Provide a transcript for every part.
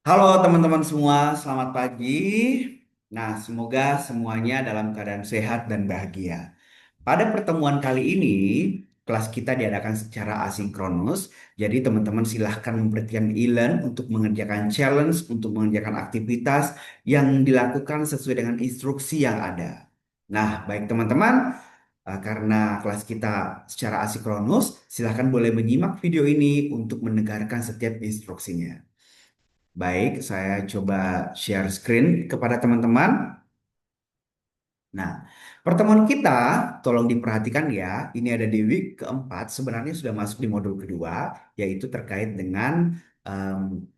Halo teman-teman semua, selamat pagi. Nah, semoga semuanya dalam keadaan sehat dan bahagia. Pada pertemuan kali ini, kelas kita diadakan secara asinkronus. Jadi teman-teman silahkan memperhatikan e-learn untuk mengerjakan challenge, untuk mengerjakan aktivitas yang dilakukan sesuai dengan instruksi yang ada. Nah, baik teman-teman, karena kelas kita secara asinkronus, silahkan boleh menyimak video ini untuk mendengarkan setiap instruksinya. Baik, saya coba share screen kepada teman-teman. Nah, pertemuan kita tolong diperhatikan ya. Ini ada di week keempat, sebenarnya sudah masuk di modul kedua, yaitu terkait dengan em,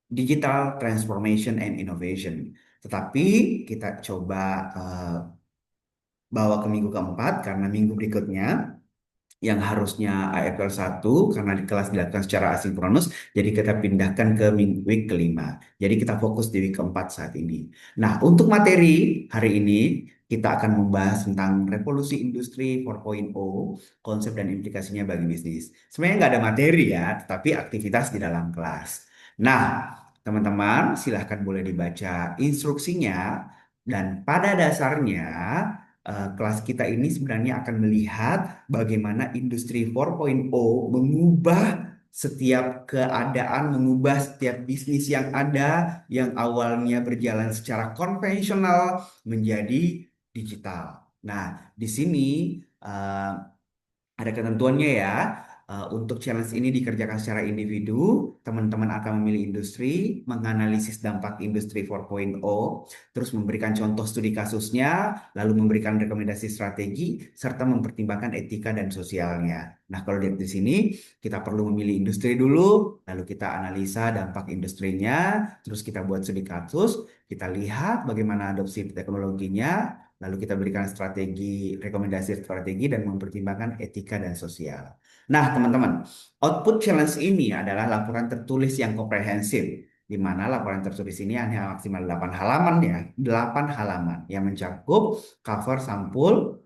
digital transformation and innovation. Tetapi kita coba eh, bawa ke minggu keempat karena minggu berikutnya yang harusnya AFL 1 karena di kelas dilakukan secara asinkronus, jadi kita pindahkan ke week kelima. Jadi kita fokus di week keempat saat ini. Nah, untuk materi hari ini kita akan membahas tentang revolusi industri 4.0, konsep dan implikasinya bagi bisnis. Sebenarnya nggak ada materi ya, tetapi aktivitas di dalam kelas. Nah, teman-teman silahkan boleh dibaca instruksinya dan pada dasarnya kelas kita ini sebenarnya akan melihat bagaimana industri 4.0 mengubah setiap keadaan, mengubah setiap bisnis yang ada yang awalnya berjalan secara konvensional menjadi digital. Nah, di sini eh, ada ketentuannya ya. Untuk challenge ini dikerjakan secara individu, teman-teman akan memilih industri, menganalisis dampak industri 4.0, terus memberikan contoh studi kasusnya, lalu memberikan rekomendasi strategi, serta mempertimbangkan etika dan sosialnya. Nah, kalau lihat di sini, kita perlu memilih industri dulu, lalu kita analisa dampak industrinya, terus kita buat studi kasus, kita lihat bagaimana adopsi teknologinya, lalu kita berikan strategi, rekomendasi strategi dan mempertimbangkan etika dan sosial. Nah, teman-teman, output challenge ini adalah laporan tertulis yang komprehensif, di mana laporan tertulis ini hanya maksimal 8 halaman ya, 8 halaman yang mencakup cover sampul,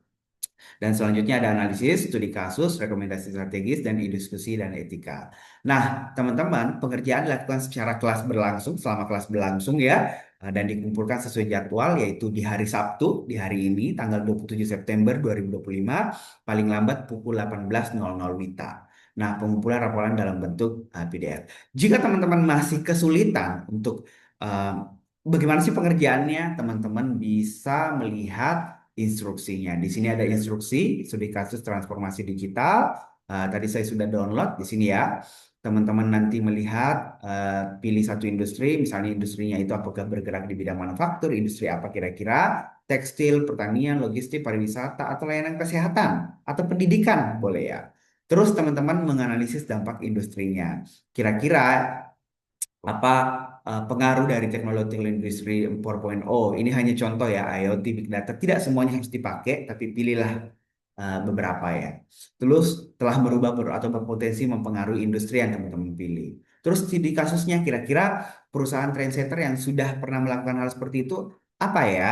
dan selanjutnya ada analisis, studi kasus, rekomendasi strategis, dan diskusi dan etika. Nah, teman-teman, pengerjaan dilakukan secara kelas berlangsung, selama kelas berlangsung ya, dan dikumpulkan sesuai jadwal, yaitu di hari Sabtu, di hari ini, tanggal 27 September 2025, paling lambat pukul 18.00 WITA. Nah, pengumpulan laporan dalam bentuk PDF. Jika teman-teman masih kesulitan untuk eh, bagaimana sih pengerjaannya, teman-teman bisa melihat instruksinya. Di sini ada instruksi studi kasus transformasi digital. Tadi saya sudah download di sini ya. Teman-teman nanti melihat pilih satu industri, misalnya industrinya itu apakah bergerak di bidang manufaktur, industri apa kira-kira, tekstil, pertanian, logistik, pariwisata, atau layanan kesehatan, atau pendidikan, boleh ya. Terus teman-teman menganalisis dampak industrinya. Kira-kira apa pengaruh dari teknologi industri 4.0. Ini hanya contoh ya, IoT, Big Data. Tidak semuanya harus dipakai, tapi pilihlah beberapa ya. Terus telah berubah atau berpotensi mempengaruhi industri yang teman-teman pilih. Terus di kasusnya kira-kira perusahaan trendsetter yang sudah pernah melakukan hal seperti itu apa ya?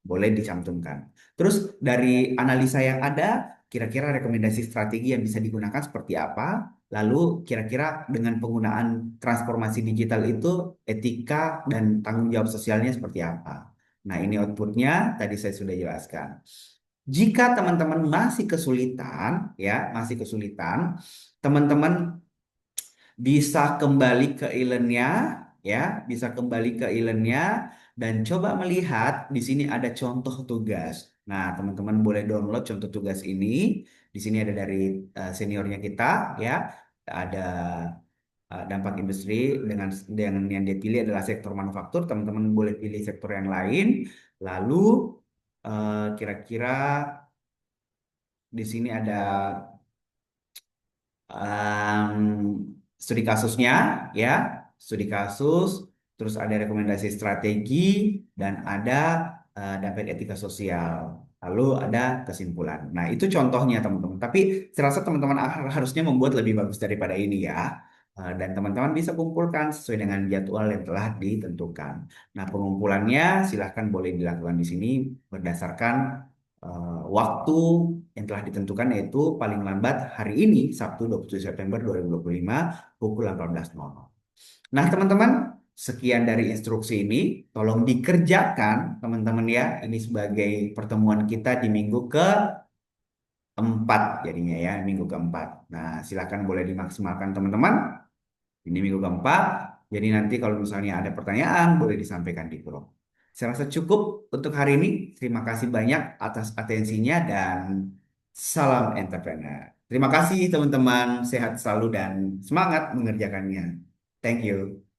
Boleh dicantumkan. Terus dari analisa yang ada, kira-kira rekomendasi strategi yang bisa digunakan seperti apa? Lalu kira-kira dengan penggunaan transformasi digital itu etika dan tanggung jawab sosialnya seperti apa? Nah, ini outputnya tadi saya sudah jelaskan. Jika teman-teman masih kesulitan, ya, masih kesulitan, teman-teman bisa kembali ke e-learn-nya, ya, bisa kembali ke e-learn-nya dan coba melihat di sini ada contoh tugas. Nah, teman-teman boleh download contoh tugas ini. Di sini ada dari seniornya kita, ya, ada dampak industri dengan yang dia pilih adalah sektor manufaktur. Teman-teman boleh pilih sektor yang lain. Lalu kira-kira di sini ada em, studi kasusnya, ya, studi kasus, terus ada rekomendasi strategi, dan ada dampak etika sosial. Lalu ada kesimpulan. Nah, itu contohnya teman-teman. Tapi saya rasa teman-teman harusnya membuat lebih bagus daripada ini ya. Dan teman-teman bisa kumpulkan sesuai dengan jadwal yang telah ditentukan. Nah, pengumpulannya silahkan boleh dilakukan di sini berdasarkan waktu yang telah ditentukan, yaitu paling lambat hari ini Sabtu 27 September 2025 pukul 18.00. Nah, teman-teman, sekian dari instruksi ini. Tolong dikerjakan, teman-teman ya. Ini sebagai pertemuan kita di minggu keempat jadinya ya, minggu keempat. Nah, silakan boleh dimaksimalkan teman-teman. Ini minggu keempat. Jadi nanti kalau misalnya ada pertanyaan, boleh disampaikan di grup. Saya rasa cukup untuk hari ini. Terima kasih banyak atas atensinya dan salam entrepreneur. Terima kasih teman-teman. Sehat selalu dan semangat mengerjakannya. Thank you.